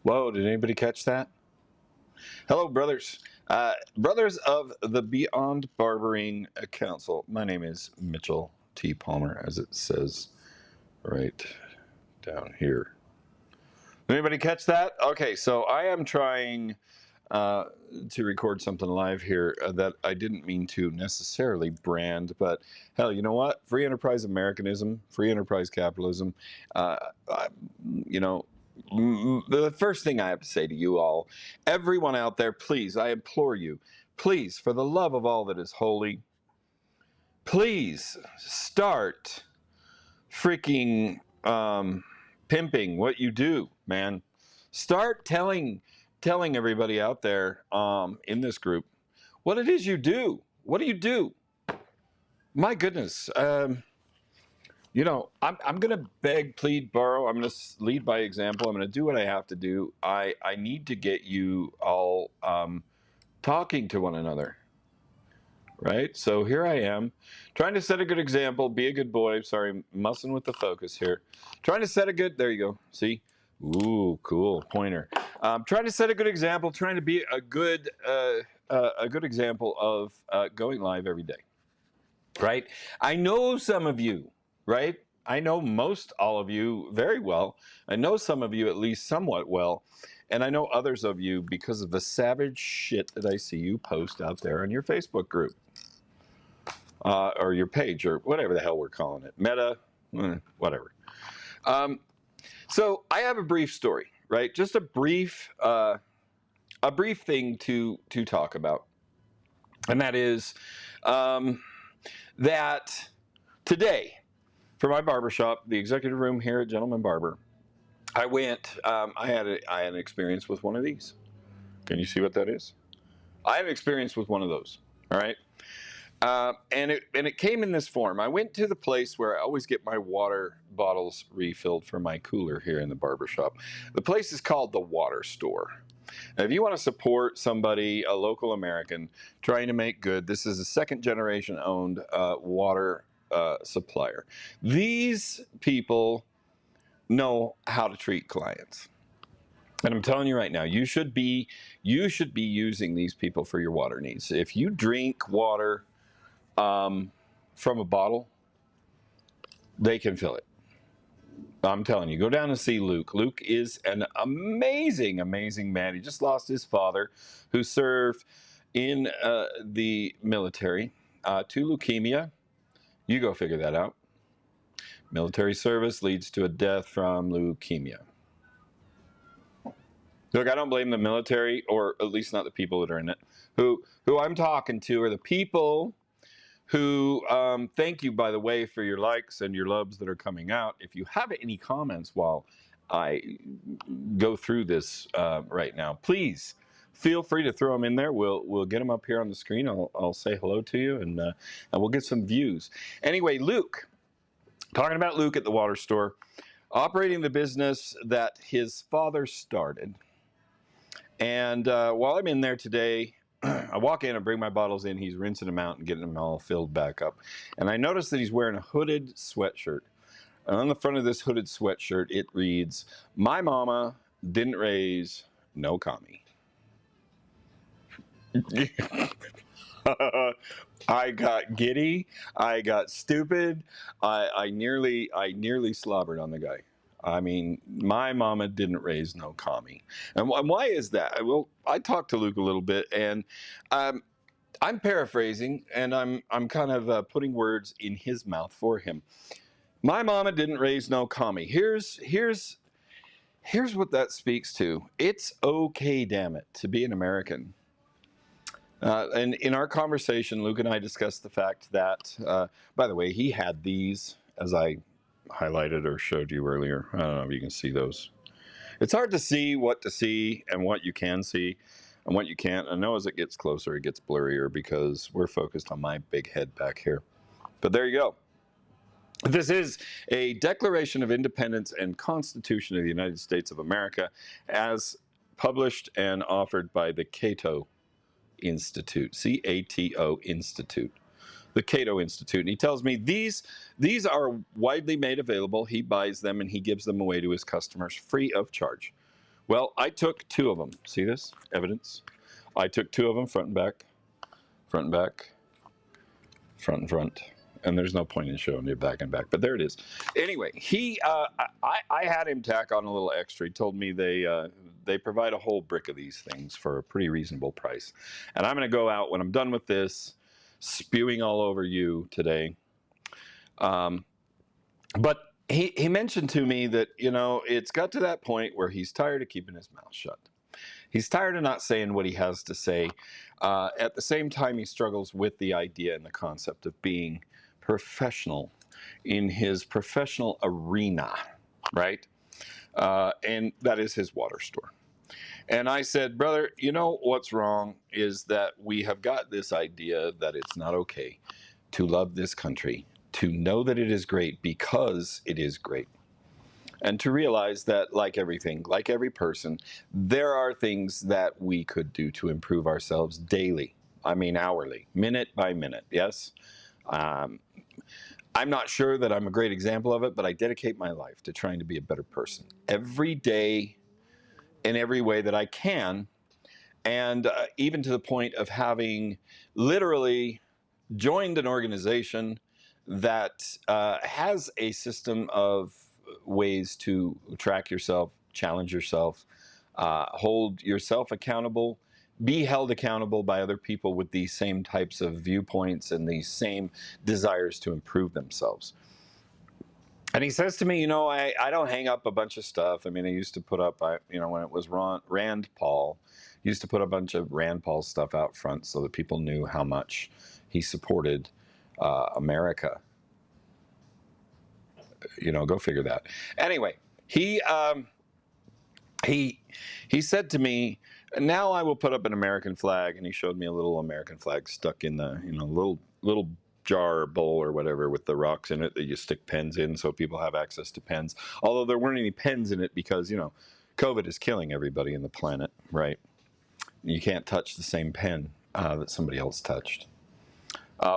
Whoa, did anybody catch that? Hello, brothers. Brothers of the Beyond Barbering Council. My name is Mitchell T. Palmer, as it says right down here. Anybody catch that? Okay, so I am trying to record something live here that I didn't mean to necessarily brand, but hell, you know what? Free enterprise Americanism, free enterprise capitalism. Uh, I, you know, the first thing I have to say to you all, everyone out there, please, I implore you, please, for the love of all that is holy, please start freaking pimping what you do, man. Start telling everybody out there in this group what it is you do. What do you do? My goodness. I'm going to beg, plead, borrow. I'm going to lead by example. I'm going to do what I have to do. I need to get you all talking to one another. Right? So here I am, trying to set a good example, be a good boy. Sorry, mussing with the focus here. Trying to set a good, there you go. See? Ooh, cool, pointer. Trying to set a good example, trying to be a good example of going live every day. Right? I know some of you, right? I know most all of you very well. I know some of you at least somewhat well. And I know others of you because of the savage shit that I see you post out there on your Facebook group. Or your page, or whatever the hell we're calling it, Meta, whatever. So I have a brief story, right? Just a brief thing to talk about, and that is that today, for my barbershop, the executive room here at Gentleman Barber, I went. I had an experience with one of these. Can you see what that is? I had an experience with one of those. All right. And it came in this form. I went to the place where I always get my water bottles refilled for my cooler here in the barbershop. The place is called the Water Store. Now, if you want to support somebody, a local American, trying to make good, this is a second generation owned water supplier. These people know how to treat clients. And I'm telling you right now, you should be using these people for your water needs. If you drink water from a bottle, they can fill it. I'm telling you, go down and see Luke. Luke is an amazing, amazing man. He just lost his father, who served in the military to leukemia. You go figure that out. Military service leads to a death from leukemia. Look, I don't blame the military, or at least not the people that are in it. Who I'm talking to are the people who, thank you, by the way, for your likes and your loves that are coming out. If you have any comments while I go through this right now, please feel free to throw them in there. We'll get them up here on the screen. I'll say hello to you, and we'll get some views. Anyway, Luke, talking about Luke at the Water Store, operating the business that his father started. And while I'm in there today, I walk in and bring my bottles in. He's rinsing them out and getting them all filled back up. And I notice that he's wearing a hooded sweatshirt. And on the front of this hooded sweatshirt, it reads, "My mama didn't raise no commie." I got giddy. I got stupid. I nearly slobbered on the guy. I mean, my mama didn't raise no commie. And why is that? Well, I talked to Luke a little bit, and I'm paraphrasing, and I'm kind of putting words in his mouth for him. My mama didn't raise no commie. Here's what that speaks to. It's okay, damn it, to be an American. And in our conversation, Luke and I discussed the fact that, by the way, he had these, as I highlighted or showed you earlier. I don't know if you can see those. It's hard to see what to see and what you can see and what you can't. I know as it gets closer, it gets blurrier because we're focused on my big head back here. But there you go. This is a Declaration of Independence and Constitution of the United States of America, as published and offered by the Cato Institute, C-A-T-O Institute, the Cato Institute. And he tells me these are widely made available. He buys them and he gives them away to his customers free of charge. Well, I took 2 of them. See this? Evidence. I took 2 of them, front and back, front and back, front and front. And there's no point in showing you back and back, but there it is. Anyway, I had him tack on a little extra. He told me they provide a whole brick of these things for a pretty reasonable price. And I'm going to go out when I'm done with this, spewing all over you today. But he mentioned to me that, you know, it's got to that point where he's tired of keeping his mouth shut. He's tired of not saying what he has to say. At the same time, he struggles with the idea and the concept of being professional in his professional arena, right? And that is his water store. And I said, brother, you know what's wrong is that we have got this idea that it's not okay to love this country, to know that it is great because it is great. And to realize that, like everything, like every person, there are things that we could do to improve ourselves daily. I mean, hourly, minute by minute, yes? I'm not sure that I'm a great example of it, but I dedicate my life to trying to be a better person every day in every way that I can. And even to the point of having literally joined an organization that has a system of ways to track yourself, challenge yourself, hold yourself accountable, be held accountable by other people with these same types of viewpoints and these same desires to improve themselves. And he says to me, you know, I don't hang up a bunch of stuff. I mean, I used to put up, you know, when it was Rand Paul, used to put a bunch of Rand Paul stuff out front so that people knew how much he supported America. You know, go figure that. Anyway, he said to me, now I will put up an American flag, and he showed me a little American flag stuck in the, you know, little jar or bowl or whatever with the rocks in it that you stick pens in so people have access to pens. Although there weren't any pens in it because, you know, COVID is killing everybody in the planet, right? You can't touch the same pen that somebody else touched.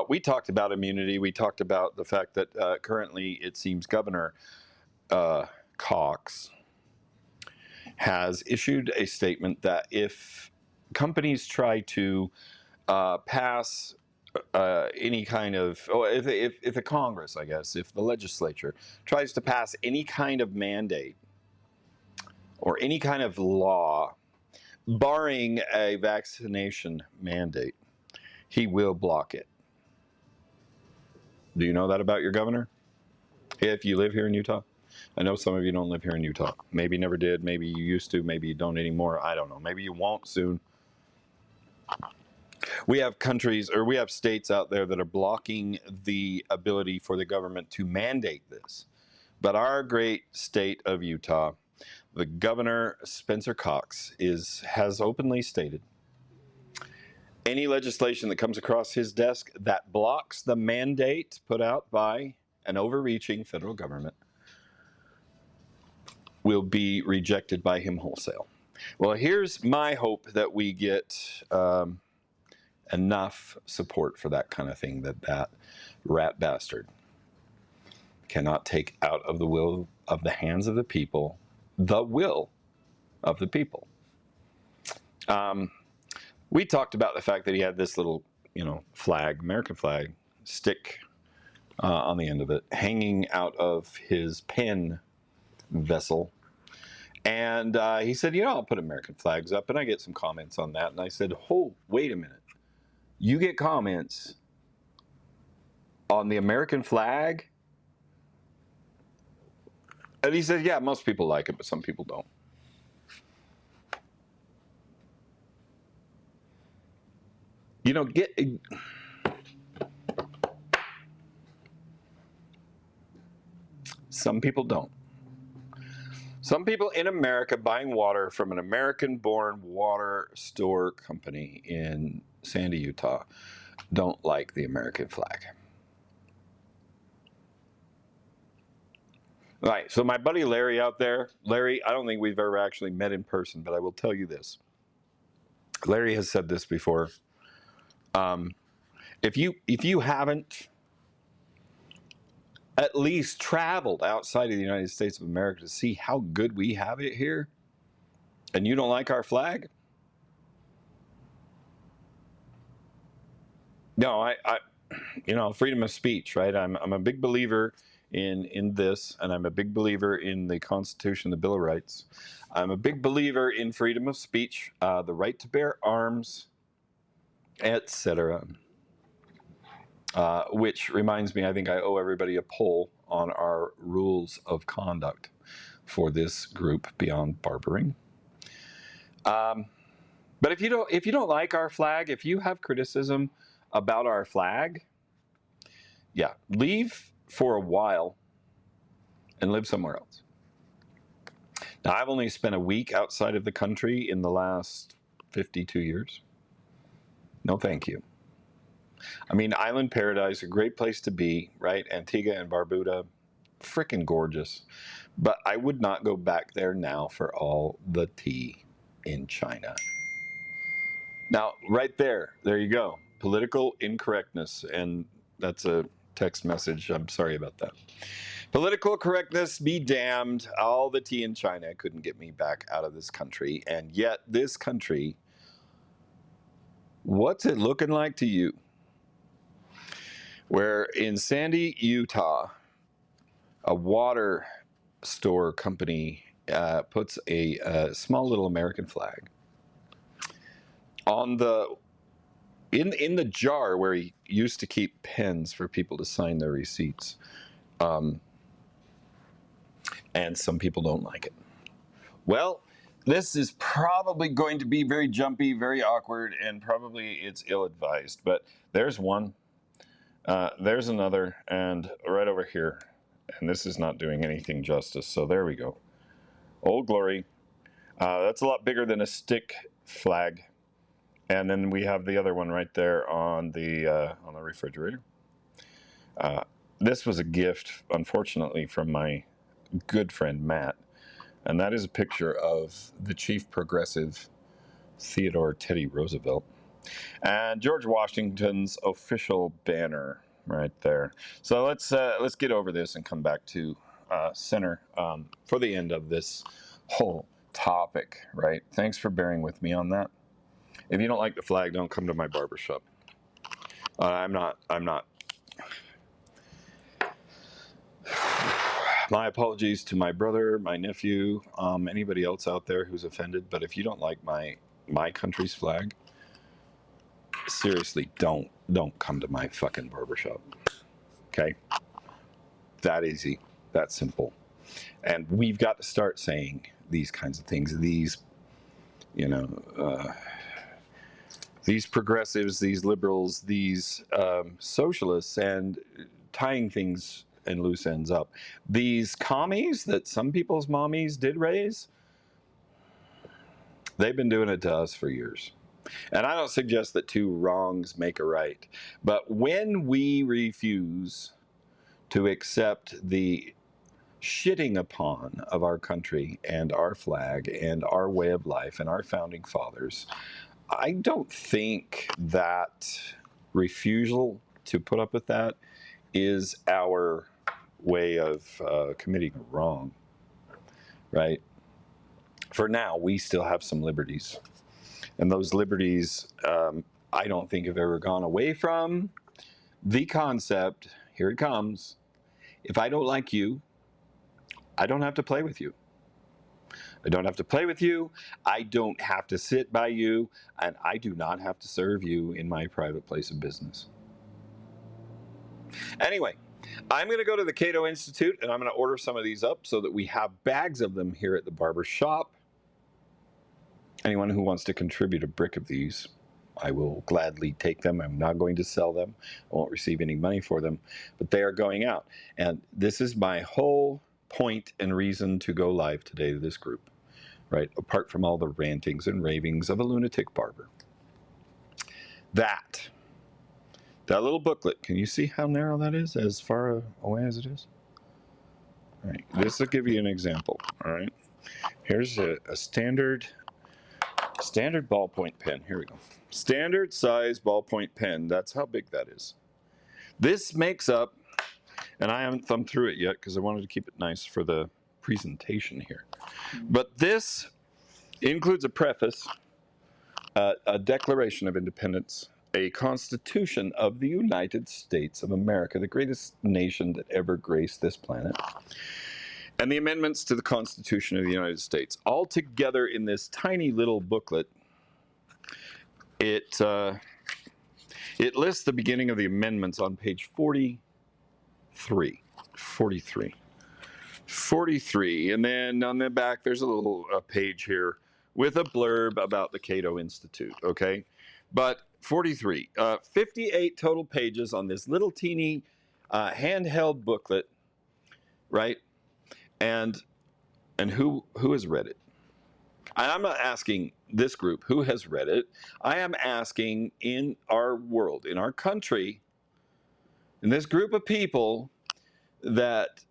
We talked about immunity. We talked about the fact that currently it seems Governor Cox has issued a statement that if companies try to pass any kind of, if the Congress, I guess, if the legislature tries to pass any kind of mandate or any kind of law barring a vaccination mandate, he will block it. Do you know that about your governor? If you live here in Utah? I know some of you don't live here in Utah. Maybe never did. Maybe you used to. Maybe you don't anymore. I don't know. Maybe you won't soon. We have countries, or we have states out there that are blocking the ability for the government to mandate this. But our great state of Utah, the Governor Spencer Cox has openly stated any legislation that comes across his desk that blocks the mandate put out by an overreaching federal government will be rejected by him wholesale. Well, here's my hope that we get enough support for that kind of thing, that rat bastard cannot take out of the will of the hands of the people, the will of the people. We talked about the fact that he had this little, you know, flag, American flag, stick on the end of it, hanging out of his pen vessel. And he said, you know, I'll put American flags up. And I get some comments on that. And I said, oh, wait a minute. You get comments on the American flag? And he said, yeah, most people like it, but some people don't. You know, some people don't. Some people in America buying water from an American-born water store company in Sandy, Utah, don't like the American flag. All right, so my buddy Larry out there, Larry, I don't think we've ever actually met in person, but I will tell you this. Larry has said this before. If you haven't at least traveled outside of the United States of America to see how good we have it here, and you don't like our flag? No, freedom of speech, right? I'm a big believer in this, and I'm a big believer in the Constitution, the Bill of Rights. I'm a big believer in freedom of speech, the right to bear arms, etc. Which reminds me, I think I owe everybody a poll on our rules of conduct for this group Beyond Barbering. But if you don't like our flag, if you have criticism about our flag, yeah, leave for a while and live somewhere else. Now, I've only spent a week outside of the country in the last 52 years. No, thank you. I mean, Island Paradise, a great place to be, right? Antigua and Barbuda, freaking gorgeous. But I would not go back there now for all the tea in China. Now, right there you go. Political incorrectness. And that's a text message. I'm sorry about that. Political correctness be damned. All the tea in China couldn't get me back out of this country. And yet this country, what's it looking like to you? Where in Sandy, Utah, a water store company puts a small little American flag on in the jar where he used to keep pens for people to sign their receipts. And some people don't like it. Well, this is probably going to be very jumpy, very awkward, and probably it's ill-advised. But there's one, there's another, and right over here. And this is not doing anything justice, so there we go. Old Glory. That's a lot bigger than a stick flag. And then we have the other one right there on the refrigerator. This was a gift, unfortunately, from my good friend Matt, and that is a picture of the Chief Progressive Theodore Teddy Roosevelt and George Washington's official banner right there. So let's get over this and come back to center for the end of this whole topic. Right? Thanks for bearing with me on that. If you don't like the flag, don't come to my barbershop. I'm not. My apologies to my brother, my nephew, anybody else out there who's offended. But if you don't like my country's flag, seriously, don't come to my fucking barbershop. Okay? That easy. That simple. And we've got to start saying these kinds of things. These, these progressives, these liberals, these socialists, and tying things and loose ends up. These commies that some people's mommies did raise, they've been doing it to us for years. And I don't suggest that two wrongs make a right. But when we refuse to accept the shitting upon of our country and our flag and our way of life and our founding fathers, I don't think that refusal to put up with that is our way of committing a wrong, right? For now, we still have some liberties. And those liberties, I don't think have ever gone away from the concept, here it comes, if I don't like you, I don't have to play with you. I don't have to play with you, I don't have to sit by you, and I do not have to serve you in my private place of business. Anyway, I'm going to go to the Cato Institute and I'm going to order some of these up so that we have bags of them here at the barber shop. Anyone who wants to contribute a brick of these, I will gladly take them. I'm not going to sell them. I won't receive any money for them, but they are going out. And this is my whole point and reason to go live today to this group, right? Apart from all the rantings and ravings of a lunatic barber. That little booklet, can you see how narrow that is as far away as it is? All right, this will give you an example, all right? Here's a standard ballpoint pen. Here we go. Standard size ballpoint pen. That's how big that is. This makes up, and I haven't thumbed through it yet because I wanted to keep it nice for the presentation here. But this It includes a preface, a Declaration of Independence, a Constitution of the United States of America, the greatest nation that ever graced this planet, and the amendments to the Constitution of the United States. All together in this tiny little booklet, it lists the beginning of the amendments on page 43. 43. And then on the back, there's a little page here with a blurb about the Cato Institute, okay? But 43, 58 total pages on this little teeny handheld booklet, right? And who has read it? And I'm not asking this group who has read it. I am asking in our world, in our country, in this group of people that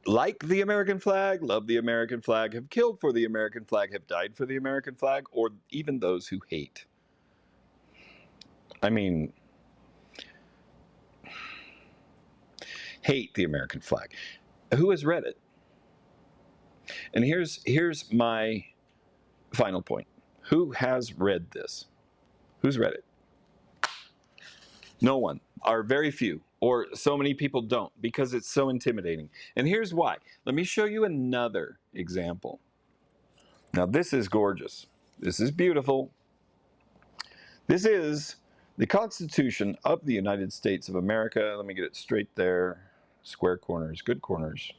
like the American flag, love the American flag, have killed for the American flag, have died for the American flag, or even those who hate. I mean, hate the American flag. Who has read it? And here's my final point. Who has read this? Who's read it? No one, or very few, or so many people don't, because it's so intimidating. And here's why. Let me show you another example. Now, this is gorgeous. This is beautiful. This is the Constitution of the United States of America. Let me get it straight there. Square corners, good corners.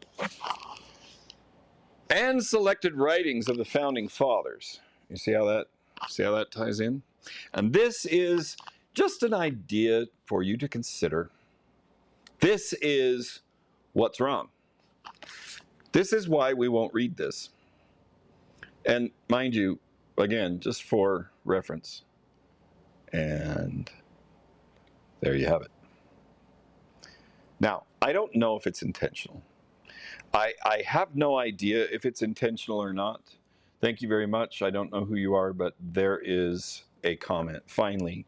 And selected writings of the Founding Fathers. You see how that ties in? And this is just an idea for you to consider. This is what's wrong. This is why we won't read this. And mind you, again, just for reference. And there you have it. Now, I don't know if it's intentional. I have no idea if it's intentional or not. Thank you very much. I don't know who you are, but there is a comment. Finally,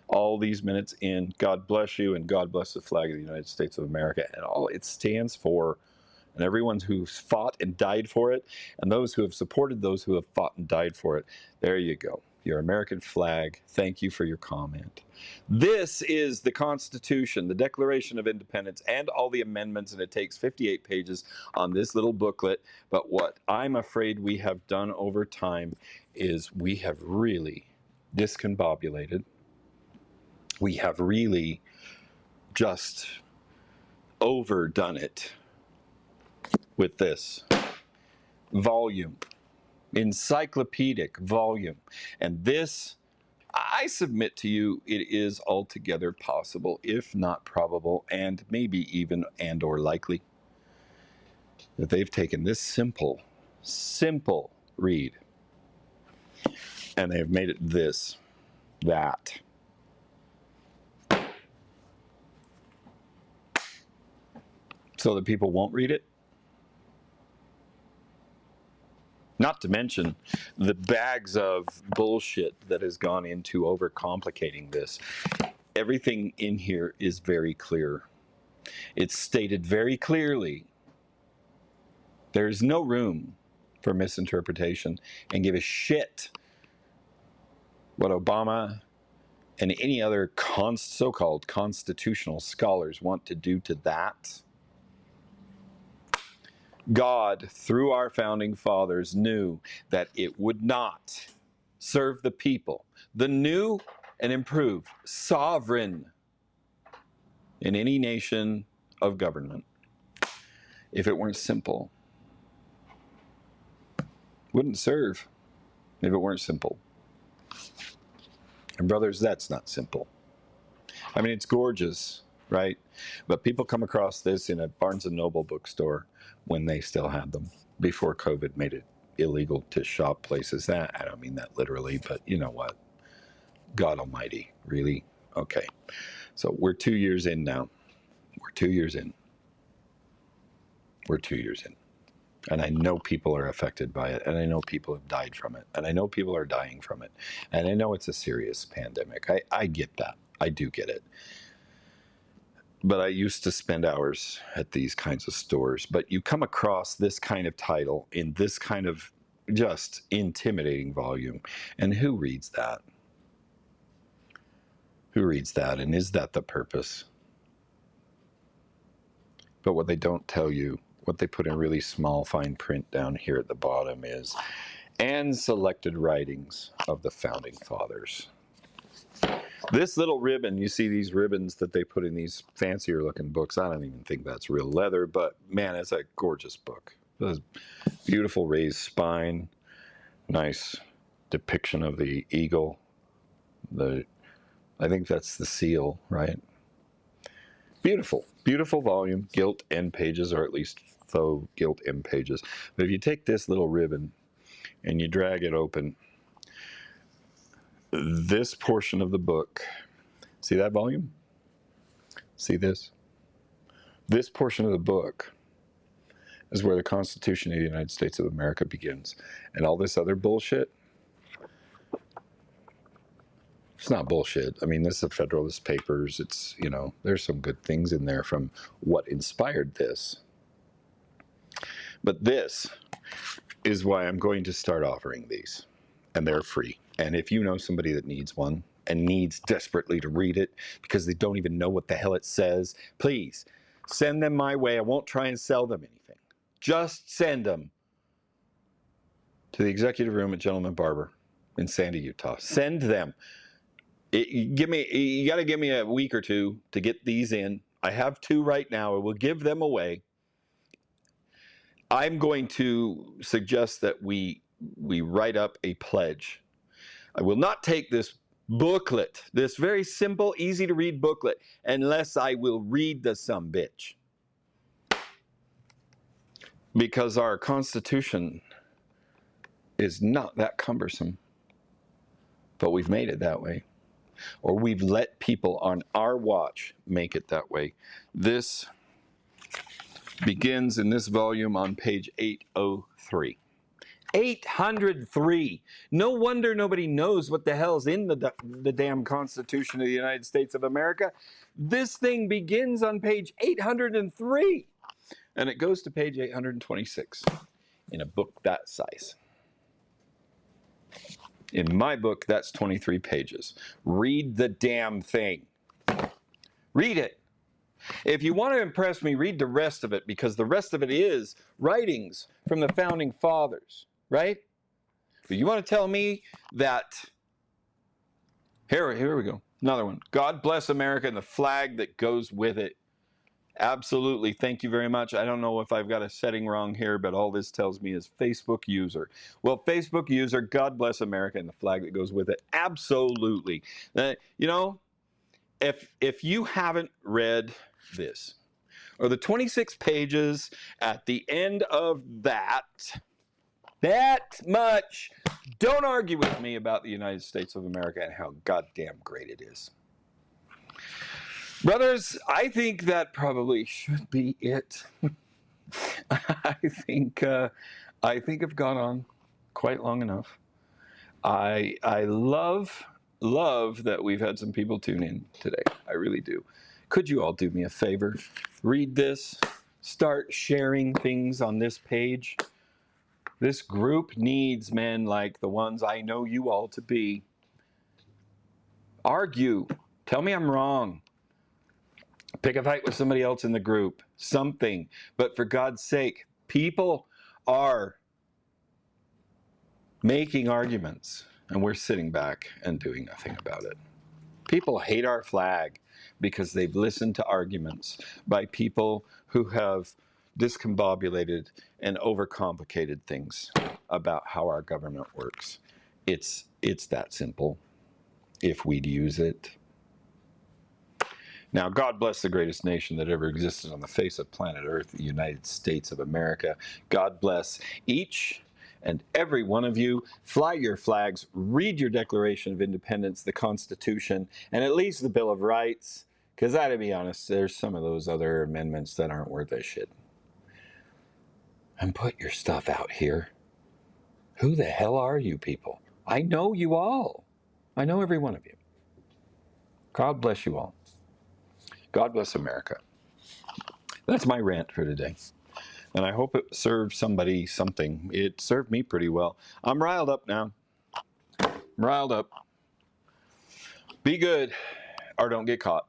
all these minutes in, God bless you and God bless the flag of the United States of America and all it stands for, and everyone who's fought and died for it, and those who have supported those who have fought and died for it. There you go. Your American flag. Thank you for your comment. This is the Constitution, the Declaration of Independence, and all the amendments, and it takes 58 pages on this little booklet. But what I'm afraid we have done over time is we have really discombobulated. We have really just overdone it with this volume. Encyclopedic volume. And this, I submit to you, it is altogether possible, if not probable, and maybe even and or likely, that they've taken this simple read, and they've made it that. So that people won't read it. Not to mention the bags of bullshit that has gone into overcomplicating this. Everything in here is very clear. It's stated very clearly. There's no room for misinterpretation, and give a shit what Obama and any other so-called constitutional scholars want to do to that. God, through our founding fathers, knew that it would not serve the people, the new and improved sovereign in any nation of government, if it weren't simple. Wouldn't serve if it weren't simple. And brothers, that's not simple. I mean, it's gorgeous, right? But people come across this in a Barnes & Noble bookstore when they still had them, before COVID made it illegal to shop places. I don't mean that literally, but you know what? God Almighty, really? Okay. So we're 2 years in now. We're 2 years in. We're 2 years in. And I know people are affected by it, and I know people have died from it, and I know people are dying from it, and I know it's a serious pandemic. I get that. I do get it. But I used to spend hours at these kinds of stores. But you come across this kind of title in this kind of just intimidating volume. And who reads that? Who reads that? And is that the purpose? But what they don't tell you, what they put in really small fine print down here at the bottom is, and selected writings of the founding fathers. This little ribbon, you see these ribbons that they put in these fancier looking books. I don't even think that's real leather, but man, it's a gorgeous book. Beautiful raised spine, nice depiction of the eagle. I think that's the seal, right? Beautiful, beautiful volume, gilt end pages, or at least faux gilt end pages. But if you take this little ribbon and you drag it open, this portion of the book, see that volume? See this? This portion of the book is where the Constitution of the United States of America begins. And all this other bullshit, it's not bullshit. I mean, this is the Federalist Papers. It's, you know, there's some good things in there from what inspired this. But this is why I'm going to start offering these. And they're free. And if you know somebody that needs one and needs desperately to read it because they don't even know what the hell it says, please send them my way. I won't try and sell them anything. Just send them to the executive room at Gentleman Barber in Sandy, Utah. Send them. You got to give me a week or two to get these in. I have 2 right now. I will give them away. I'm going to suggest that we write up a pledge. I will not take this booklet, this very simple, easy to read booklet, unless I will read the sumbitch. Because our Constitution is not that cumbersome, but we've made it that way. Or we've let people on our watch make it that way. This begins in this volume on page 803. 803. No wonder nobody knows what the hell's in the damn Constitution of the United States of America. This thing begins on page 803. And it goes to page 826 in a book that size. In my book, that's 23 pages. Read the damn thing. Read it. If you want to impress me, read the rest of it, because the rest of it is writings from the founding fathers, right? But you want to tell me that, here we go, another one. God bless America and the flag that goes with it. Absolutely, thank you very much. I don't know if I've got a setting wrong here, but all this tells me is Facebook user. Well, Facebook user, God bless America and the flag that goes with it. Absolutely. You know, if you haven't read this, or the 26 pages at the end of that much, don't argue with me about the United States of America and how goddamn great it is. Brothers, I think that probably should be it. I think I've gone on quite long enough. I love that we've had some people tune in today. I really do. Could you all do me a favor? Read this. Start sharing things on this page. This group needs men like the ones I know you all to be. Argue. Tell me I'm wrong. Pick a fight with somebody else in the group. Something. But for God's sake, people are making arguments, and we're sitting back and doing nothing about it. People hate our flag because they've listened to arguments by people who have discombobulated and overcomplicated things about how our government works. It's that simple if we'd use it. Now, God bless the greatest nation that ever existed on the face of planet Earth, the United States of America. God bless each and every one of you. Fly your flags, read your Declaration of Independence, the Constitution, and at least the Bill of Rights, because to be honest, there's some of those other amendments that aren't worth a shit. And put your stuff out here. Who the hell are you people? I know you all. I know every one of you. God bless you all. God bless America. That's my rant for today. And I hope it served somebody something. It served me pretty well. I'm riled up now. I'm riled up. Be good or don't get caught.